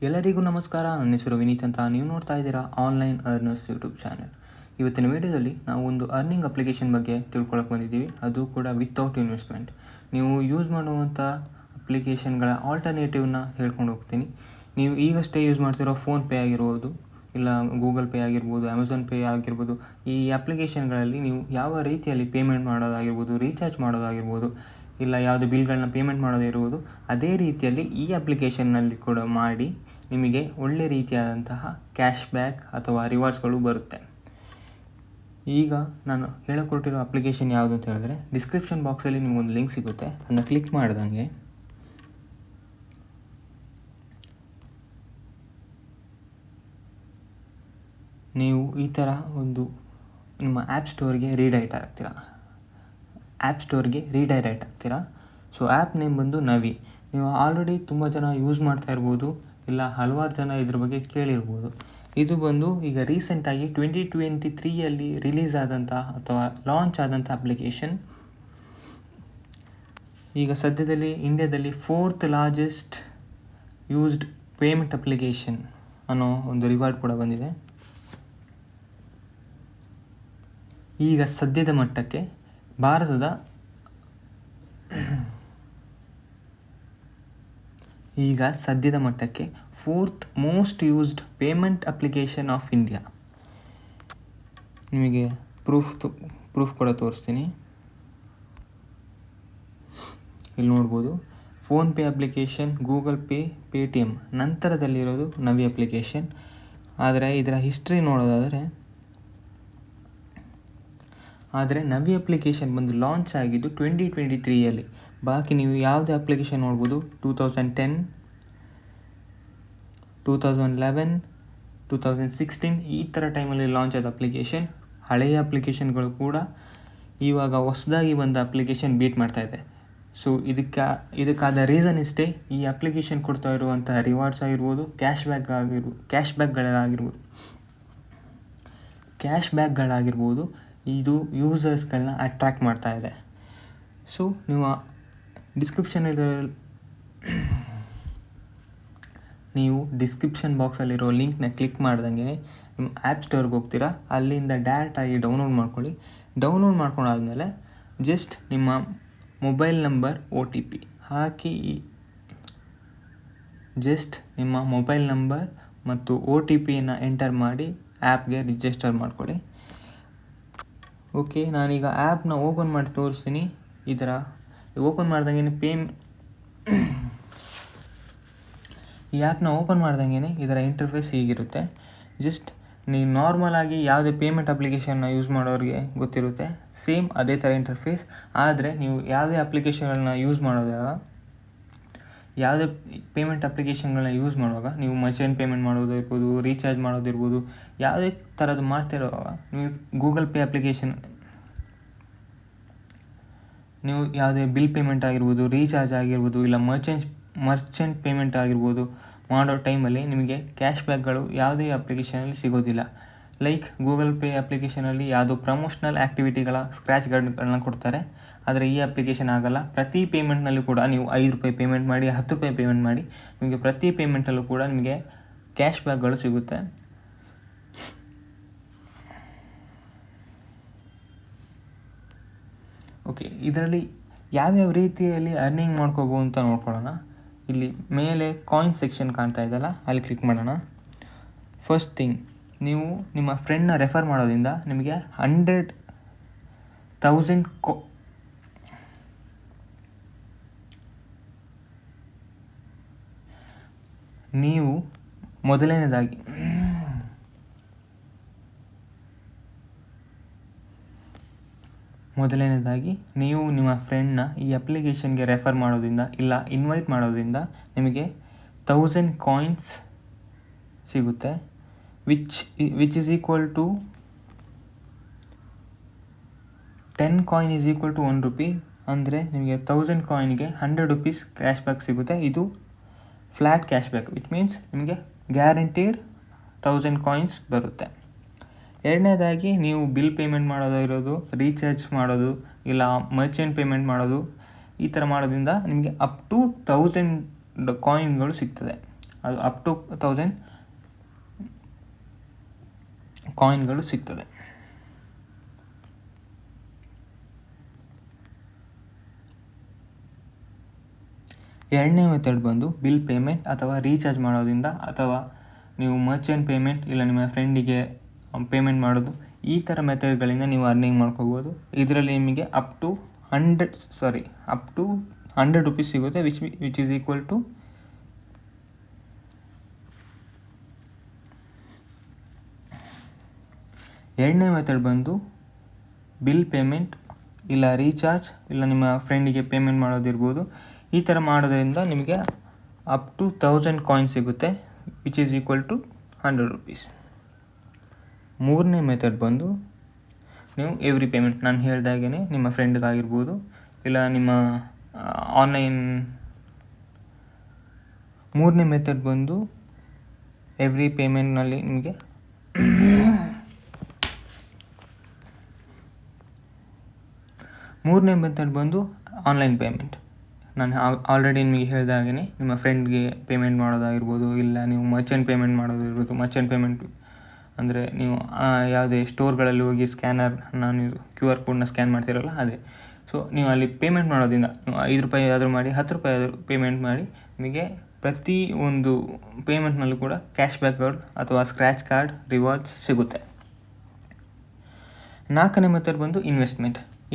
ಎಲ್ಲರಿಗೂ ನಮಸ್ಕಾರ. ನನ್ನ ಹೆಸರು ವಿನೀತ್ ಅಂತ. ನೀವು ನೋಡ್ತಾ ಇದ್ದೀರಾ ಆನ್ಲೈನ್ ಅರ್ನರ್ಸ್ ಯೂಟ್ಯೂಬ್ ಚಾನಲ್. ಇವತ್ತಿನ ವಿಡಿಯೋದಲ್ಲಿ ನಾವು ಒಂದು ಅರ್ನಿಂಗ್ ಅಪ್ಲಿಕೇಶನ್ ಬಗ್ಗೆ ತಿಳ್ಕೊಳಕ್ಕೆ ಬಂದಿದ್ದೀವಿ, ಅದು ಕೂಡ ವಿತೌಟ್ ಇನ್ವೆಸ್ಟ್ಮೆಂಟ್. ನೀವು ಯೂಸ್ ಮಾಡುವಂಥ ಅಪ್ಲಿಕೇಶನ್ಗಳ ಆಲ್ಟರ್ನೇಟಿವ್ನ ಹೇಳ್ಕೊಂಡು ಹೋಗ್ತೀನಿ. ನೀವು ಈಗಷ್ಟೇ ಯೂಸ್ ಮಾಡ್ತಿರೋ ಫೋನ್ಪೇ ಆಗಿರ್ಬೋದು, ಇಲ್ಲ ಗೂಗಲ್ ಪೇ ಆಗಿರ್ಬೋದು, ಅಮೆಝಾನ್ ಪೇ ಆಗಿರ್ಬೋದು, ಈ ಅಪ್ಲಿಕೇಶನ್ಗಳಲ್ಲಿ ನೀವು ಯಾವ ರೀತಿಯಲ್ಲಿ ಪೇಮೆಂಟ್ ಮಾಡೋದಾಗಿರ್ಬೋದು, ರೀಚಾರ್ಜ್ ಮಾಡೋದಾಗಿರ್ಬೋದು, ಇಲ್ಲ ಯಾವುದೇ ಬಿಲ್ಗಳನ್ನ ಪೇಮೆಂಟ್ ಮಾಡೋದಿರ್ಬೋದು, ಅದೇ ರೀತಿಯಲ್ಲಿ ಈ ಅಪ್ಲಿಕೇಶನ್ನಲ್ಲಿ ಕೂಡ ಮಾಡಿ ನಿಮಗೆ ಒಳ್ಳೆ ರೀತಿಯಾದಂತಹ ಕ್ಯಾಶ್ ಬ್ಯಾಕ್ ಅಥವಾ ರಿವಾರ್ಡ್ಸ್ಗಳು ಬರುತ್ತೆ. ಈಗ ನಾನು ಹೇಳಿಕೊಟ್ಟಿರೋ ಅಪ್ಲಿಕೇಶನ್ ಯಾವುದು ಅಂತ ಹೇಳಿದ್ರೆ, ಡಿಸ್ಕ್ರಿಪ್ಷನ್ ಬಾಕ್ಸಲ್ಲಿ ನಿಮಗೊಂದು ಲಿಂಕ್ ಸಿಗುತ್ತೆ. ಅದನ್ನು ಕ್ಲಿಕ್ ಮಾಡ್ದಂಗೆ ನೀವು ಈ ಥರ ಒಂದು ನಿಮ್ಮ ಆ್ಯಪ್ ಸ್ಟೋರ್ಗೆ ರೀಡೈರೆಕ್ಟ್ ಆಗ್ತೀರಾ. ಸೊ ಆ್ಯಪ್ ನೇಮ್ ಬಂದು ನವಿ. ನೀವು ಆಲ್ರೆಡಿ ತುಂಬ ಜನ ಯೂಸ್ ಮಾಡ್ತಾ ಇರ್ಬೋದು, ಇಲ್ಲ ಹಲವಾರು ಜನ ಇದ್ರ ಬಗ್ಗೆ ಕೇಳಿರ್ಬೋದು. ಇದು ಬಂದು ಈಗ ರೀಸೆಂಟಾಗಿ 2023ಯಲ್ಲಿ ರಿಲೀಸ್ ಆದಂಥ ಅಥವಾ ಲಾಂಚ್ ಆದಂಥ ಅಪ್ಲಿಕೇಶನ್. ಈಗ ಸದ್ಯದಲ್ಲಿ ಇಂಡಿಯಾದಲ್ಲಿ 4th largest used payment application ಅನ್ನೋ ಒಂದು ರಿವಾರ್ಡ್ ಕೂಡ ಬಂದಿದೆ. ಈಗ ಸದ್ಯದ ಮಟ್ಟಕ್ಕೆ ಭಾರತದ 4th most used payment application of India. ನಿಮಗೆ ಪ್ರೂಫ್ ಕೂಡ ತೋರಿಸ್ತೀನಿ. ಇಲ್ಲಿ ನೋಡ್ಬೋದು, PhonePe application, Google Pay, Paytm ನಂತರದಲ್ಲಿರೋದು ನವಿ ಅಪ್ಲಿಕೇಶನ್. ಆದರೆ ಇದರ ಹಿಸ್ಟ್ರಿ ನೋಡೋದಾದರೆ ನವಿ ಅಪ್ಲಿಕೇಶನ್ ಬಂದು ಲಾಂಚ್ ಆಗಿದ್ದು 2023ಯಲ್ಲಿ. ಬಾಕಿ ನೀವು ಯಾವುದೇ ಅಪ್ಲಿಕೇಶನ್ ನೋಡ್ಬೋದು, 2010, 2011, 2016 ಈ ಥರ ಟೈಮಲ್ಲಿ ಲಾಂಚ್ ಆದ ಅಪ್ಲಿಕೇಶನ್. ಹಳೆಯ ಅಪ್ಲಿಕೇಶನ್ಗಳು ಕೂಡ ಇವಾಗ ಹೊಸದಾಗಿ ಬಂದ ಅಪ್ಲಿಕೇಶನ್ ಬೀಟ್ ಮಾಡ್ತಾ ಇದೆ. ಸೊ ಇದಕ್ಕಾದ ರೀಸನ್ ಇಷ್ಟೇ, ಈ ಅಪ್ಲಿಕೇಶನ್ ಕೊಡ್ತಾ ಇರುವಂಥ ರಿವಾರ್ಡ್ಸ್ ಆಗಿರ್ಬೋದು, ಕ್ಯಾಶ್ ಬ್ಯಾಕ್ಗಳಾಗಿರ್ಬೋದು, ಇದು ಯೂಸರ್ಸ್ಗಳನ್ನ ಅಟ್ರ್ಯಾಕ್ಟ್ ಮಾಡ್ತಾ ಇದೆ. ಸೊ ನೀವು ಡಿಸ್ಕ್ರಿಪ್ಷನ್ ಬಾಕ್ಸಲ್ಲಿರೋ ಲಿಂಕ್ನ ಕ್ಲಿಕ್ ಮಾಡ್ದಂಗೆ ನಿಮ್ಮ ಆ್ಯಪ್ ಸ್ಟೋರ್ಗೆ ಹೋಗ್ತೀರಾ. ಅಲ್ಲಿಂದ ಡೈರೆಕ್ಟಾಗಿ ಡೌನ್ಲೋಡ್ ಮಾಡ್ಕೊಳ್ಳಿ. ಡೌನ್ಲೋಡ್ ಮಾಡ್ಕೊಂಡಾದ್ಮೇಲೆ ಜಸ್ಟ್ ನಿಮ್ಮ ಮೊಬೈಲ್ ನಂಬರ್ OTP ಹಾಕಿ, ನಿಮ್ಮ ಮೊಬೈಲ್ ನಂಬರ್ ಮತ್ತು OTPನ ಎಂಟರ್ ಮಾಡಿ ಆ್ಯಪ್ಗೆ ರಿಜಿಸ್ಟರ್ ಮಾಡ್ಕೊಳ್ಳಿ. ಓಕೆ, ನಾನೀಗ ಆ್ಯಪ್ನ ಓಪನ್ ಮಾಡಿ ತೋರಿಸ್ತೀನಿ. ಈ ಥರ ಓಪನ್ ಮಾಡ್ದಂಗೆ ಈ ಆ್ಯಪ್ನ ಓಪನ್ ಮಾಡ್ದಂಗೆ ಇದರ ಇಂಟರ್ಫೇಸ್ ಹೀಗಿರುತ್ತೆ. ಜಸ್ಟ್ ನೀವು ನಾರ್ಮಲ್ ಆಗಿ ಯಾವುದೇ ಪೇಮೆಂಟ್ ಅಪ್ಲಿಕೇಶನ್ನ ಯೂಸ್ ಮಾಡೋರಿಗೆ ಗೊತ್ತಿರುತ್ತೆ, ಸೇಮ್ ಅದೇ ಥರ ಇಂಟರ್ಫೇಸ್. ಆದರೆ ನೀವು ಯಾವುದೇ ಅಪ್ಲಿಕೇಶನ್ಗಳನ್ನ ಯಾವುದೇ ಪೇಮೆಂಟ್ ಅಪ್ಲಿಕೇಶನ್ಗಳನ್ನ ಯೂಸ್ ಮಾಡುವಾಗ ನೀವು ಮರ್ಚೆಂಟ್ ಪೇಮೆಂಟ್ ಮಾಡೋದಿರ್ಬೋದು, ರೀಚಾರ್ಜ್ ಮಾಡೋದಿರ್ಬೋದು, ಯಾವುದೇ ಥರದ್ದು ಮಾಡ್ತಿರುವಾಗ ನೀವು ಗೂಗಲ್ ಪೇ ಅಪ್ಲಿಕೇಶನ್, ನೀವು ಯಾವುದೇ ಬಿಲ್ ಪೇಮೆಂಟ್ ಆಗಿರ್ಬೋದು, ರೀಚಾರ್ಜ್ ಆಗಿರ್ಬೋದು, ಇಲ್ಲ ಮರ್ಚೆಂಟ್ ಪೇಮೆಂಟ್ ಆಗಿರ್ಬೋದು ಮಾಡೋ ಟೈಮಲ್ಲಿ ನಿಮಗೆ ಕ್ಯಾಶ್ ಬ್ಯಾಕ್ಗಳು ಯಾವುದೇ ಅಪ್ಲಿಕೇಶನಲ್ಲಿ ಸಿಗೋದಿಲ್ಲ. ಲೈಕ್ ಗೂಗಲ್ ಪೇ ಅಪ್ಲಿಕೇಶನಲ್ಲಿ ಯಾವುದೋ ಪ್ರಮೋಷ್ನಲ್ ಆ್ಯಕ್ಟಿವಿಟಿಗಳ ಸ್ಕ್ರ್ಯಾಚ್ ಕಾರ್ಡ್ಗಳನ್ನ ಕೊಡ್ತಾರೆ, ಆದರೆ ಈ ಅಪ್ಲಿಕೇಶನ್ ಆಗಲ್ಲ. ಪ್ರತಿ ಪೇಮೆಂಟ್ನಲ್ಲೂ ಕೂಡ ನೀವು ₹5 ಪೇಮೆಂಟ್ ಮಾಡಿ, ₹10 ಪೇಮೆಂಟ್ ಮಾಡಿ, ನಿಮಗೆ ಪ್ರತಿ ಪೇಮೆಂಟಲ್ಲೂ ಕೂಡ ನಿಮಗೆ ಕ್ಯಾಶ್ ಬ್ಯಾಕ್ಗಳು ಸಿಗುತ್ತೆ. ಓಕೆ, ಇದರಲ್ಲಿ ಯಾವ್ಯಾವ ರೀತಿಯಲ್ಲಿ ಅರ್ನಿಂಗ್ ಮಾಡ್ಕೋಬೋದು ಅಂತ ನೋಡ್ಕೊಳ್ಳೋಣ. ಇಲ್ಲಿ ಮೇಲೆ ಕಾಯಿನ್ ಸೆಕ್ಷನ್ ಕಾಣ್ತಾ ಇದೆಯಲ್ಲ, ಅಲ್ಲಿ ಕ್ಲಿಕ್ ಮಾಡೋಣ. ಫಸ್ಟ್ ಥಿಂಗ್, ನೀವು ನಿಮ್ಮ ಫ್ರೆಂಡ್ನ ರೆಫರ್ ಮಾಡೋದ್ರಿಂದ ನಿಮಗೆ 100,000 ನೀವು ಮೊದಲನೇದಾಗಿ ನೀವು ನಿಮ್ಮ ಫ್ರೆಂಡ್ನ ಈ ಅಪ್ಲಿಕೇಶನ್ಗೆ ರೆಫರ್ ಮಾಡೋದ್ರಿಂದ ಇಲ್ಲ ಇನ್ವೈಟ್ ಮಾಡೋದ್ರಿಂದ ನಿಮಗೆ 1000 ಕಾಯಿನ್ಸ್ ಸಿಗುತ್ತೆ, which is equal to 10 coin is equal to ₹1. ಅಂದರೆ ನಿಮಗೆ 1000 ಕಾಯಿನ್ಗೆ ₹100 ಕ್ಯಾಶ್ ಬ್ಯಾಕ್ ಸಿಗುತ್ತೆ. ಇದು flat cash back, which means ನಿಮಗೆ ಗ್ಯಾರಂಟೀಡ್ 1000 ಕಾಯಿನ್ಸ್ ಬರುತ್ತೆ. ಎರಡನೇದಾಗಿ ನೀವು ಬಿಲ್ ಪೇಮೆಂಟ್ ಮಾಡೋದಿರೋದು, ರೀಚಾರ್ಜ್ ಮಾಡೋದು, ಇಲ್ಲ ಮರ್ಚೆಂಟ್ ಪೇಮೆಂಟ್ ಮಾಡೋದು, ಈ ಥರ ಮಾಡೋದ್ರಿಂದ ನಿಮಗೆ ಅಪ್ ಟು 1000 ಕಾಯಿನ್ಗಳು ಸಿಗ್ತದೆ. ಅದು ಅಪ್ ಟು 1000 ಕಾಯಿನ್ಗಳು ಸಿಗ್ತದೆ. ಎರಡನೇ ಮೆಥಡ್ ಬಂದು ಬಿಲ್ ಪೇಮೆಂಟ್ ಅಥವಾ ರೀಚಾರ್ಜ್ ಮಾಡೋದ್ರಿಂದ, ಅಥವಾ ನೀವು ಮರ್ಚೆಂಟ್ ಪೇಮೆಂಟ್ ಇಲ್ಲ ನಿಮ್ಮ ಫ್ರೆಂಡಿಗೆ ಪೇಮೆಂಟ್ ಮಾಡೋದು, ಈ ಥರ ಮೆಥಡ್ಗಳಿಂದ ನೀವು ಅರ್ನಿಂಗ್ ಮಾಡ್ಕೋಬೋದು. ಇದರಲ್ಲಿ ನಿಮಗೆ ಅಪ್ ಟು 100 ರುಪೀಸ್ ಸಿಗುತ್ತೆ, ವಿಚ್ ಈಸ್ ಈಕ್ವಲ್ ಟು ಎರಡನೇ ಮೆಥಡ್ ಬಂದು ಬಿಲ್ ಪೇಮೆಂಟ್ ಇಲ್ಲ ರೀಚಾರ್ಜ್ ಇಲ್ಲ ನಿಮ್ಮ ಫ್ರೆಂಡಿಗೆ ಪೇಮೆಂಟ್ ಮಾಡೋದಿರ್ಬೋದು. ಈ ಥರ ಮಾಡೋದ್ರಿಂದ ನಿಮಗೆ ಅಪ್ ಟು 1000 ಕಾಯಿನ್ ಸಿಗುತ್ತೆ, which is equal to 100 rupees. ಮೂರನೇ ಮೆಥಡ್ ಬಂದು ನೀವು ಎವ್ರಿ ಪೇಮೆಂಟ್, ನಾನು ಹೇಳ್ದಾಗೇ ನಿಮ್ಮ ಫ್ರೆಂಡ್ಗಾಗಿರ್ಬೋದು ಇಲ್ಲ ನಿಮ್ಮ ಆನ್ಲೈನ್. ಮೂರನೇ ಮೆಥಡ್ ಬಂದು ಎವ್ರಿ ಪೇಮೆಂಟ್ನಲ್ಲಿ ನಿಮಗೆ ಮೂರನೇ ಮೆಥಡ್ ಬಂದು ಆನ್ಲೈನ್ ಪೇಮೆಂಟ್. ನಾನು ಆಲ್ರೆಡಿ ನಿಮಗೆ ಹೇಳಿದಾಗೇ ನಿಮ್ಮ ಫ್ರೆಂಡ್ಗೆ ಪೇಮೆಂಟ್ ಮಾಡೋದಾಗಿರ್ಬೋದು ಇಲ್ಲ ನೀವು ಮರ್ಚೆಂಟ್ ಪೇಮೆಂಟ್ ಮಾಡೋದಿರ್ಬೋದು. ಮರ್ಚೆಂಟ್ ಪೇಮೆಂಟ್ ಅಂದರೆ ನೀವು ಯಾವುದೇ ಸ್ಟೋರ್ಗಳಲ್ಲಿ ಹೋಗಿ ನೀವು QR ಕೋಡ್ನ ಸ್ಕ್ಯಾನ್ ಮಾಡ್ತಿರಲ್ಲ ಅದೇ. ಸೊ ನೀವು ಅಲ್ಲಿ ಪೇಮೆಂಟ್ ಮಾಡೋದ್ರಿಂದ ನೀವು 5 ರೂಪಾಯಿ ಆದರೂ ಮಾಡಿ 10 ರೂಪಾಯಿ ಆದರೂ ಪೇಮೆಂಟ್ ಮಾಡಿ ನಿಮಗೆ ಪ್ರತಿ ಒಂದು ಪೇಮೆಂಟ್ನಲ್ಲೂ ಕೂಡ ಕ್ಯಾಶ್ ಬ್ಯಾಕ್ ಕಾರ್ಡ್ ಅಥವಾ ಸ್ಕ್ರ್ಯಾಚ್ ಕಾರ್ಡ್ ರಿವಾರ್ಡ್ಸ್ ಸಿಗುತ್ತೆ. ನಾಲ್ಕನೇ ಮೆಥಡ್ ಬಂದು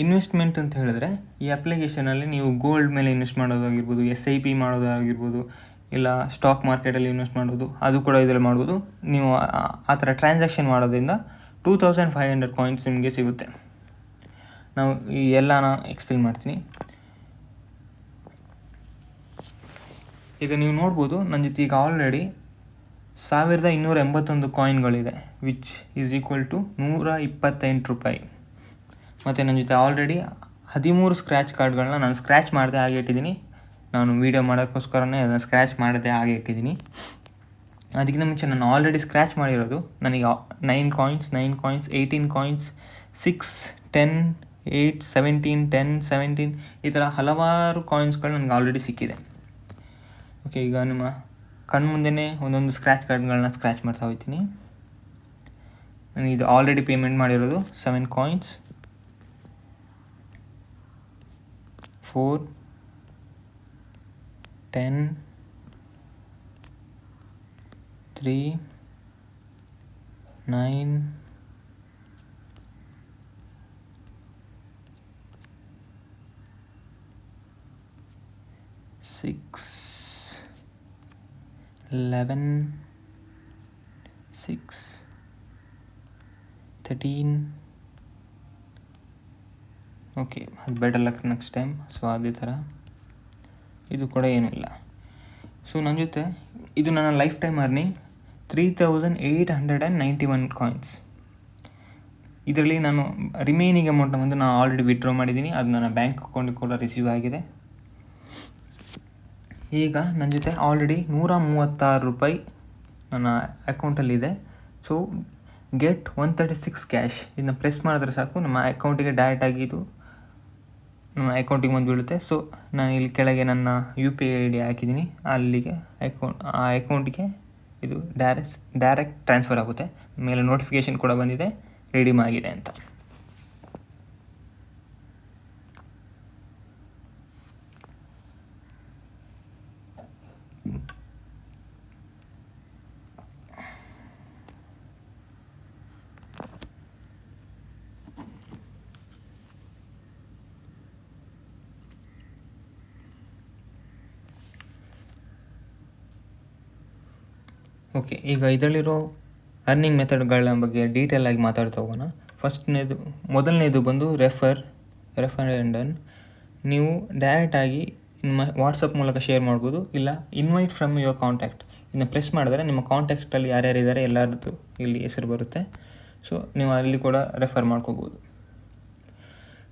ಇನ್ವೆಸ್ಟ್ಮೆಂಟ್ ಅಂತ ಹೇಳಿದ್ರೆ, ಈ ಅಪ್ಲಿಕೇಶನಲ್ಲಿ ನೀವು ಗೋಲ್ಡ್ ಮೇಲೆ ಇನ್ವೆಸ್ಟ್ ಮಾಡೋದಾಗಿರ್ಬೋದು, SIP ಮಾಡೋದಾಗಿರ್ಬೋದು ಇಲ್ಲ ಸ್ಟಾಕ್ ಮಾರ್ಕೆಟಲ್ಲಿ ಇನ್ವೆಸ್ಟ್ ಮಾಡೋದು, ಅದು ಕೂಡ ಇದರಲ್ಲಿ ಮಾಡ್ಬೋದು. ನೀವು ಆ ಥರ ಟ್ರಾನ್ಸಾಕ್ಷನ್ ಮಾಡೋದ್ರಿಂದ 2500 ಕಾಯಿನ್ಸ್ ನಿಮಗೆ ಸಿಗುತ್ತೆ. ನಾವು ಈ ಎಲ್ಲನ ಎಕ್ಸ್ಪ್ಲೇನ್ ಮಾಡ್ತೀನಿ. ಈಗ ನೀವು ನೋಡ್ಬೋದು ನನ್ನ ಜೊತೆ ಈಗ ಆಲ್ರೆಡಿ 1281 ಕಾಯಿನ್ಗಳಿದೆ, ವಿಚ್ ಈಸ್ ಈಕ್ವಲ್ ಟು 128 ರೂಪಾಯಿ. ಮತ್ತು ನನ್ನ ಜೊತೆ ಆಲ್ರೆಡಿ 13 ಸ್ಕ್ರ್ಯಾಚ್ ಕಾರ್ಡ್ಗಳನ್ನ ನಾನು ಸ್ಕ್ರ್ಯಾಚ್ ಮಾಡದೆ ಹಾಗೆ ಇಟ್ಟಿದ್ದೀನಿ. ನಾನು ವೀಡಿಯೋ ಮಾಡೋಕ್ಕೋಸ್ಕರನೇ ಅದನ್ನು ಸ್ಕ್ರ್ಯಾಚ್ ಮಾಡದೆ ಹಾಗೆ ಇಟ್ಟಿದ್ದೀನಿ. ಅದಕ್ಕಿಂತ ಮುಂಚೆ ನಾನು ಆಲ್ರೆಡಿ ಸ್ಕ್ರ್ಯಾಚ್ ಮಾಡಿರೋದು ನನಗೆ 9 ಕಾಯಿನ್ಸ್, 18 ಕಾಯಿನ್ಸ್, 6, 10, 8, 17, 10, 17 ಈ ಥರ ಹಲವಾರು ಕಾಯಿನ್ಸ್ಗಳು ನನಗೆ ಆಲ್ರೆಡಿ ಸಿಕ್ಕಿದೆ. ಓಕೆ, ಈಗ ನಿಮ್ಮ ಕಣ್ಮುಂದೆನೇ ಒಂದೊಂದು ಸ್ಕ್ರ್ಯಾಚ್ ಕಾರ್ಡ್ಗಳನ್ನ ಸ್ಕ್ರ್ಯಾಚ್ ಮಾಡ್ತಾ ಹೋಗ್ತೀನಿ. ನಾನು ಇದು ಆಲ್ರೆಡಿ ಪೇಮೆಂಟ್ ಮಾಡಿರೋದು 7 ಕಾಯಿನ್ಸ್, 4, 10, 3, 9, 6, 11, 6, 13. ಓಕೆ, ಅದು better luck next time. So ಅದೇ ಥರ ಇದು ಕೂಡ ಏನೂ ಇಲ್ಲ. ಸೊ ನನ್ನ ಜೊತೆ ಇದು ನನ್ನ ಲೈಫ್ ಟೈಮ್ ಅರ್ನಿಂಗ್ 3891 ಕಾಯಿನ್ಸ್. ಇದರಲ್ಲಿ ನಾನು ರಿಮೈನಿಂಗ್ ಅಮೌಂಟ್ ಬಂದು ನಾನು ಆಲ್ರೆಡಿ ವಿಡ್ರಾ ಮಾಡಿದ್ದೀನಿ, ಅದು ನನ್ನ ಬ್ಯಾಂಕ್ ಅಕೌಂಟಿಗೆ ಕೂಡ ರಿಸೀವ್ ಆಗಿದೆ. ಈಗ ನನ್ನ ಜೊತೆ ಆಲ್ರೆಡಿ 136 ರೂಪಾಯಿ ನನ್ನ ಅಕೌಂಟಲ್ಲಿದೆ. ಸೊ ಗೆಟ್ 136 ಕ್ಯಾಶ್ ಇದನ್ನ ಪ್ರೆಸ್ ಮಾಡಿದ್ರೆ ಸಾಕು ನಮ್ಮ ಅಕೌಂಟಿಗೆ ಡೈರೆಕ್ಟಾಗಿ ಇದು ನಮ್ಮ ಅಕೌಂಟಿಗೆ ಬಂದು ಬೀಳುತ್ತೆ. ಸೊ ನಾನು ಇಲ್ಲಿ ಕೆಳಗೆ ನನ್ನ UPI ID ಹಾಕಿದ್ದೀನಿ, ಅಲ್ಲಿಗೆ ಆ ಅಕೌಂಟಿಗೆ ಇದು ಡೈರೆಕ್ಟ್ ಟ್ರಾನ್ಸ್ಫರ್ ಆಗುತ್ತೆ. ಮೇಲೆ ನೋಟಿಫಿಕೇಷನ್ ಕೂಡ ಬಂದಿದೆ ರಿಡೀಮ್ ಆಗಿದೆ ಅಂತ. ಓಕೆ, ಈಗ ಇದರಲ್ಲಿರೋ ಅರ್ನಿಂಗ್ ಮೆಥಡ್ಗಳ ಬಗ್ಗೆ ಡೀಟೇಲಾಗಿ ಮಾತಾಡ್ತಾ ಹೋಗೋಣ. ಮೊದಲನೇದು ಬಂದು ರೆಫರ್ ಆ್ಯಂಡ್ ಅರ್ನ್. ನೀವು ಡೈರೆಕ್ಟಾಗಿ ನಿಮ್ಮ ವಾಟ್ಸಪ್ ಮೂಲಕ ಶೇರ್ ಮಾಡ್ಬೋದು, ಇಲ್ಲ ಇನ್ವೈಟ್ ಫ್ರಮ್ ಯುವರ್ ಕಾಂಟ್ಯಾಕ್ಟ್ ಇದನ್ನ ಪ್ರೆಸ್ ಮಾಡಿದ್ರೆ ನಿಮ್ಮ ಕಾಂಟ್ಯಾಕ್ಟಲ್ಲಿ ಯಾರ್ಯಾರಿದ್ದಾರೆ ಎಲ್ಲರದ್ದು ಇಲ್ಲಿ ಹೆಸರು ಬರುತ್ತೆ. ಸೊ ನೀವು ಅಲ್ಲಿ ಕೂಡ ರೆಫರ್ ಮಾಡ್ಕೋಬೋದು.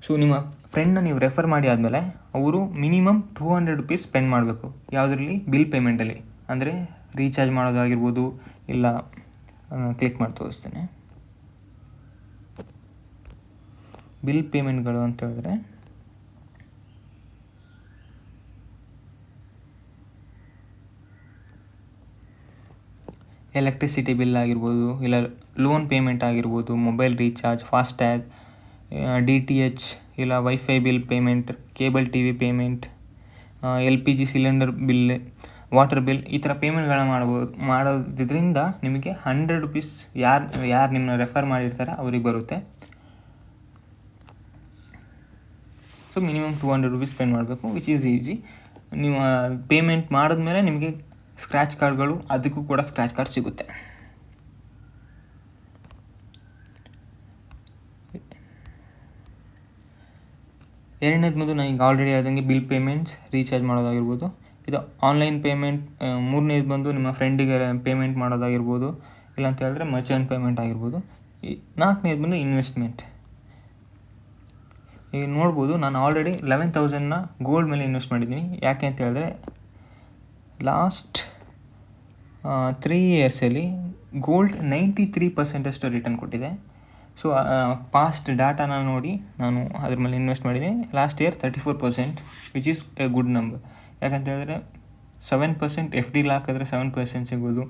ಸೊ ನಿಮ್ಮ ಫ್ರೆಂಡ್ನ ನೀವು ರೆಫರ್ ಮಾಡಿ ಆದಮೇಲೆ ಅವರು ಮಿನಿಮಮ್ 200 ರುಪೀಸ್ ಸ್ಪೆಂಡ್ ಮಾಡಬೇಕು. ಯಾವುದರಲ್ಲಿ? ಬಿಲ್ ಪೇಮೆಂಟಲ್ಲಿ, ಅಂದರೆ ರೀಚಾರ್ಜ್ ಮಾಡೋದಾಗಿರ್ಬೋದು. ಇಲ್ಲ ಕ್ಲಿಕ್ ಮಾಡಿ ತೋರಿಸ್ತೇನೆ. ಬಿಲ್ ಪೇಮೆಂಟ್ಗಳು ಅಂತ ಹೇಳಿದ್ರೆ ಎಲೆಕ್ಟ್ರಿಸಿಟಿ ಬಿಲ್ ಆಗಿರ್ಬೋದು, ಇಲ್ಲ ಲೋನ್ ಪೇಮೆಂಟ್ ಆಗಿರ್ಬೋದು, ಮೊಬೈಲ್ ರೀಚಾರ್ಜ್, ಫಾಸ್ಟ್ಯಾಗ್, DTH, ಇಲ್ಲ wifi bill payment, cable TV payment, LPG cylinder bill, water bill, ಈ ಥರ ಪೇಮೆಂಟ್ಗಳನ್ನ ಮಾಡೋದ್ರಿಂದ ನಿಮಗೆ ₹100 ಯಾರು ನಿಮ್ಮನ್ನ ರೆಫರ್ ಮಾಡಿರ್ತಾರೆ ಅವ್ರಿಗೆ ಬರುತ್ತೆ. ಸೊ ಮಿನಿಮಮ್ ₹200 ಸ್ಪೆಂಡ್ ಮಾಡಬೇಕು, ವಿಚ್ ಈಸ್ ಈಸಿ. ನೀವು ಪೇಮೆಂಟ್ ಮಾಡಿದ್ಮೇಲೆ ನಿಮಗೆ ಸ್ಕ್ರ್ಯಾಚ್ ಕಾರ್ಡ್ಗಳು, ಅದಕ್ಕೂ ಕೂಡ ಸ್ಕ್ರ್ಯಾಚ್ ಕಾರ್ಡ್ ಸಿಗುತ್ತೆ. ಎರಡನೇದು ಬಂದು ನಾನು ಈಗ ಆಲ್ರೆಡಿ ಹೇಳ್ದಂಗೆ ಬಿಲ್ ಪೇಮೆಂಟ್ಸ್, ರೀಚಾರ್ಜ್ ಮಾಡೋದಾಗಿರ್ಬೋದು, ಇದು ಆನ್ಲೈನ್ ಪೇಮೆಂಟ್. ಮೂರನೇದು ಬಂದು ನಿಮ್ಮ ಫ್ರೆಂಡಿಗೆ ಪೇಮೆಂಟ್ ಮಾಡೋದಾಗಿರ್ಬೋದು, ಇಲ್ಲ ಅಂತ ಹೇಳಿದ್ರೆ ಮರ್ಚೆಂಟ್ ಪೇಮೆಂಟ್ ಆಗಿರ್ಬೋದು. ನಾಲ್ಕನೇದು ಬಂದು ಇನ್ವೆಸ್ಟ್ಮೆಂಟ್. ಈಗ ನೋಡ್ಬೋದು, ನಾನು ಆಲ್ರೆಡಿ 11,000ನ ಗೋಲ್ಡ್ ಮೇಲೆ ಇನ್ವೆಸ್ಟ್ ಮಾಡಿದ್ದೀನಿ. ಯಾಕೆ ಅಂತ ಹೇಳಿದ್ರೆ ಲಾಸ್ಟ್ 3 ಇಯರ್ಸಲ್ಲಿ ಗೋಲ್ಡ್ 93% ಅಷ್ಟು ರಿಟರ್ನ್ ಕೊಟ್ಟಿದೆ. ಸೊ ಪಾಸ್ಟ್ ಡಾಟಾನ ನೋಡಿ ನಾನು ಅದ್ರ ಮೇಲೆ ಇನ್ವೆಸ್ಟ್ ಮಾಡಿದ್ದೀನಿ. Last year 34%, which is A good number. ಯಾಕಂತ ಹೇಳಿದ್ರೆ 7% FD ಹಾಕಿದ್ರೆ 7% ಸಿಗೋದು.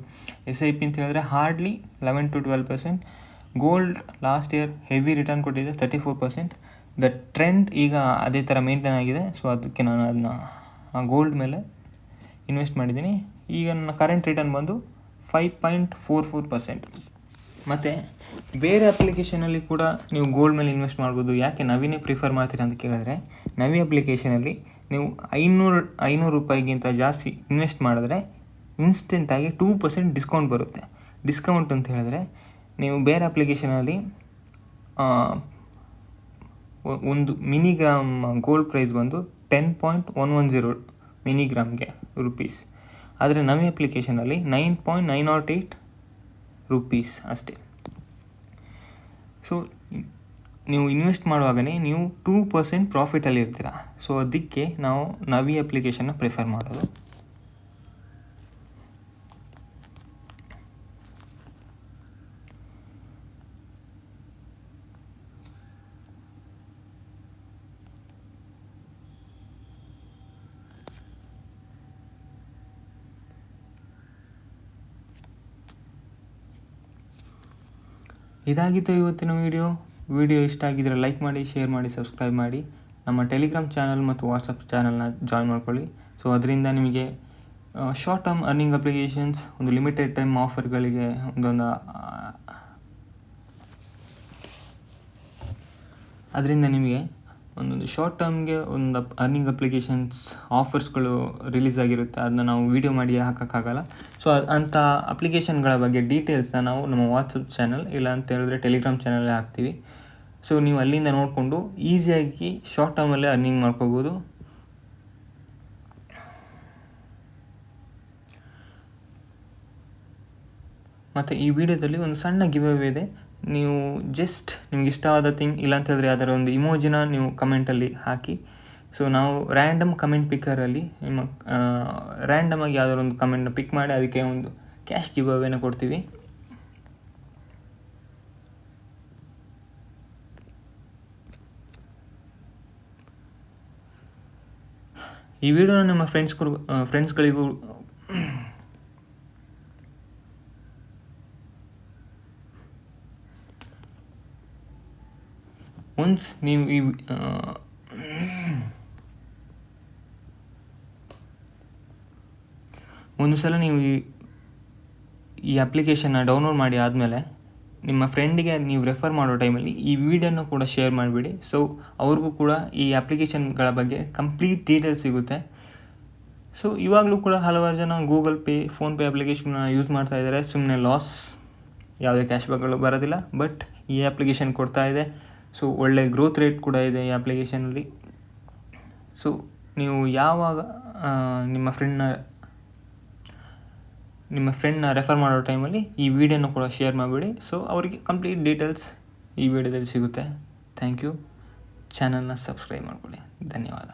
SIP ಅಂತ ಹೇಳಿದ್ರೆ hardly 11 to 12%. Gold last year heavy return ಕೊಟ್ಟಿದೆ 34%. ದ ಟ್ರೆಂಡ್ ಈಗ ಅದೇ ಥರ ಮೇಂಟೈನ್ ಆಗಿದೆ. ಸೊ ಅದಕ್ಕೆ ನಾನು ಅದನ್ನ ಗೋಲ್ಡ್ ಮೇಲೆ ಇನ್ವೆಸ್ಟ್ ಮಾಡಿದ್ದೀನಿ. ಈಗ ನನ್ನ ಕರೆಂಟ್ ರಿಟರ್ನ್ ಬಂದು 5.44%. ಮತ್ತು ಬೇರೆ ಅಪ್ಲಿಕೇಶನಲ್ಲಿ ಕೂಡ ನೀವು ಗೋಲ್ಡ್ ಮೇಲೆ ಇನ್ವೆಸ್ಟ್ ಮಾಡ್ಬೋದು. ಯಾಕೆ ನವಿನೇ ಪ್ರಿಫರ್ ಮಾಡ್ತೀರಾ ಅಂತ ಕೇಳಿದ್ರೆ, ನವಿ ಅಪ್ಲಿಕೇಶನಲ್ಲಿ ನೀವು ₹500 ಜಾಸ್ತಿ ಇನ್ವೆಸ್ಟ್ ಮಾಡಿದ್ರೆ ಇನ್ಸ್ಟೆಂಟಾಗಿ 2% ಡಿಸ್ಕೌಂಟ್ ಬರುತ್ತೆ. ಡಿಸ್ಕೌಂಟ್ ಅಂತ ಹೇಳಿದ್ರೆ ನೀವು ಬೇರೆ ಅಪ್ಲಿಕೇಶನಲ್ಲಿ ಒಂದು ಮಿನಿಗ್ರಾಮ್ ಗೋಲ್ಡ್ ಪ್ರೈಸ್ ಬಂದು 10.110 ಮಿನಿಗ್ರಾಮ್ಗೆ ರೂಪೀಸ್. ಆದರೆ ನವಿ ಅಪ್ಲಿಕೇಶನಲ್ಲಿ 9.908 ರೂಪೀಸ್ ಅಷ್ಟೇ. ಸೊ ನೀವು ಇನ್ವೆಸ್ಟ್ ಮಾಡುವಾಗಲೇ ನೀವು 2% ಪ್ರಾಫಿಟಲ್ಲಿ ಇರ್ತೀರ. ಸೊ ಅದಕ್ಕೆ ನಾವು ನವಿ ಅಪ್ಲಿಕೇಶನ್ನ ಪ್ರಿಫರ್ ಮಾಡೋದು. ಇದಾಗಿತ್ತು ಇವತ್ತಿನ ವಿಡಿಯೋ ಇಷ್ಟ ಆಗಿದ್ದರೆ ಲೈಕ್ ಮಾಡಿ, ಶೇರ್ ಮಾಡಿ, ಸಬ್ಸ್ಕ್ರೈಬ್ ಮಾಡಿ. ನಮ್ಮ ಟೆಲಿಗ್ರಾಮ್ ಚಾನಲ್ ಮತ್ತು ವಾಟ್ಸಪ್ ಚಾನಲ್ನ ಜಾಯ್ನ್ ಮಾಡ್ಕೊಳ್ಳಿ. ಸೊ ಅದರಿಂದ ನಿಮಗೆ ಶಾರ್ಟ್ ಟರ್ಮ್ ಅರ್ನಿಂಗ್ ಅಪ್ಲಿಕೇಶನ್ಸ್, ಒಂದು ಲಿಮಿಟೆಡ್ ಟೈಮ್ ಆಫರ್ಗಳಿಗೆ ಅದರಿಂದ ನಿಮಗೆ ಒಂದೊಂದು ಶಾರ್ಟ್ ಟರ್ಮ್ಗೆ ಒಂದು ಅರ್ನಿಂಗ್ ಅಪ್ಲಿಕೇಶನ್ಸ್ ಆಫರ್ಸ್ಗಳು ರಿಲೀಸ್ ಆಗಿರುತ್ತೆ. ಅದನ್ನ ನಾವು ವೀಡಿಯೋ ಮಾಡಿ ಹಾಕೋಕ್ಕಾಗಲ್ಲ. ಸೊ ಅಂಥ ಅಪ್ಲಿಕೇಶನ್ಗಳ ಬಗ್ಗೆ ಡೀಟೇಲ್ಸ್ನ ನಾವು ನಮ್ಮ ವಾಟ್ಸಪ್ ಚಾನಲ್, ಇಲ್ಲ ಅಂತ ಹೇಳಿದ್ರೆ ಟೆಲಿಗ್ರಾಮ್ ಚಾನಲ್ಲೇ ಹಾಕ್ತೀವಿ. ಸೊ ನೀವು ಅಲ್ಲಿಂದ ನೋಡಿಕೊಂಡು ಈಸಿಯಾಗಿ ಶಾರ್ಟ್ ಟರ್ಮಲ್ಲೇ ಅರ್ನಿಂಗ್ ಮಾಡ್ಕೋಬೋದು. ಮತ್ತು ಈ ವಿಡಿಯೋದಲ್ಲಿ ಒಂದು ಸಣ್ಣ ಗಿವ್ ಅವೇ ಇದೆ. ನೀವು ಜಸ್ಟ್ ನಿಮ್ಗೆ ಇಷ್ಟವಾದ ಥಿಂಗ್, ಇಲ್ಲ ಅಂತ ಹೇಳಿದ್ರೆ ಅದರ ಒಂದು ಇಮೋಜಿನ ನೀವು ಕಮೆಂಟಲ್ಲಿ ಹಾಕಿ. ಸೊ ನಾವು ರ್ಯಾಂಡಮ್ ಕಮೆಂಟ್ ಪಿಕ್ಕರಲ್ಲಿ ನಿಮ್ಮ ರ್ಯಾಂಡಮಾಗಿ ಯಾವುದಾದ್ರು ಒಂದು ಕಮೆಂಟ್ನ ಪಿಕ್ ಮಾಡಿ ಅದಕ್ಕೆ ಒಂದು ಕ್ಯಾಶ್ ಗಿವ್ ಅವೇನ ಕೊಡ್ತೀವಿ. ಈ ವಿಡಿಯೋನ ನಿಮ್ಮ ಫ್ರೆಂಡ್ಸ್ಗಳಿಗೂ ಒನ್ಸ್ ನೀವು ಒಂದು ಸಲ ನೀವು ಈ ಅಪ್ಲಿಕೇಶನ್ನ ಡೌನ್ಲೋಡ್ ಮಾಡಿ ಆದಮೇಲೆ ನಿಮ್ಮ ಫ್ರೆಂಡಿಗೆ ನೀವು ರೆಫರ್ ಮಾಡೋ ಟೈಮಲ್ಲಿ ಈ ವಿಡಿಯೋನ ಕೂಡ ಶೇರ್ ಮಾಡಿಬಿಡಿ. ಸೊ ಅವ್ರಿಗೂ ಕೂಡ ಈ ಅಪ್ಲಿಕೇಶನ್ಗಳ ಬಗ್ಗೆ ಕಂಪ್ಲೀಟ್ ಡೀಟೇಲ್ಸ್ ಸಿಗುತ್ತೆ. ಸೊ ಇವಾಗಲೂ ಕೂಡ ಹಲವಾರು ಜನ ಗೂಗಲ್ ಪೇ, ಫೋನ್ಪೇ ಅಪ್ಲಿಕೇಶನ್ನ ಯೂಸ್ ಮಾಡ್ತಾ ಇದ್ದಾರೆ. ಸುಮ್ಮನೆ ಲಾಸ್, ಯಾವುದೇ ಕ್ಯಾಶ್ಬ್ಯಾಕ್ಗಳು ಬರೋದಿಲ್ಲ. ಬಟ್ ಈ ಅಪ್ಲಿಕೇಶನ್ ಕೊಡ್ತಾ ಇದೆ. ಸೊ ಒಳ್ಳೆ ಗ್ರೋತ್ ರೇಟ್ ಕೂಡ ಇದೆ ಈ ಅಪ್ಲಿಕೇಶನಲ್ಲಿ. ಸೊ ನೀವು ಯಾವಾಗ ನಿಮ್ಮ ಫ್ರೆಂಡ್ನ ರೆಫರ್ ಮಾಡೋ ಟೈಮಲ್ಲಿ ಈ ವಿಡಿಯೋನ ಕೂಡ ಶೇರ್ ಮಾಡಿಬಿಡಿ. ಸೊ ಅವರಿಗೆ ಕಂಪ್ಲೀಟ್ ಡೀಟೇಲ್ಸ್ ಈ ವಿಡಿಯೋದಲ್ಲಿ ಸಿಗುತ್ತೆ. Thank you. ಚಾನಲ್ನ ಸಬ್ಸ್ಕ್ರೈಬ್ ಮಾಡ್ಕೊಳ್ಳಿ. ಧನ್ಯವಾದ.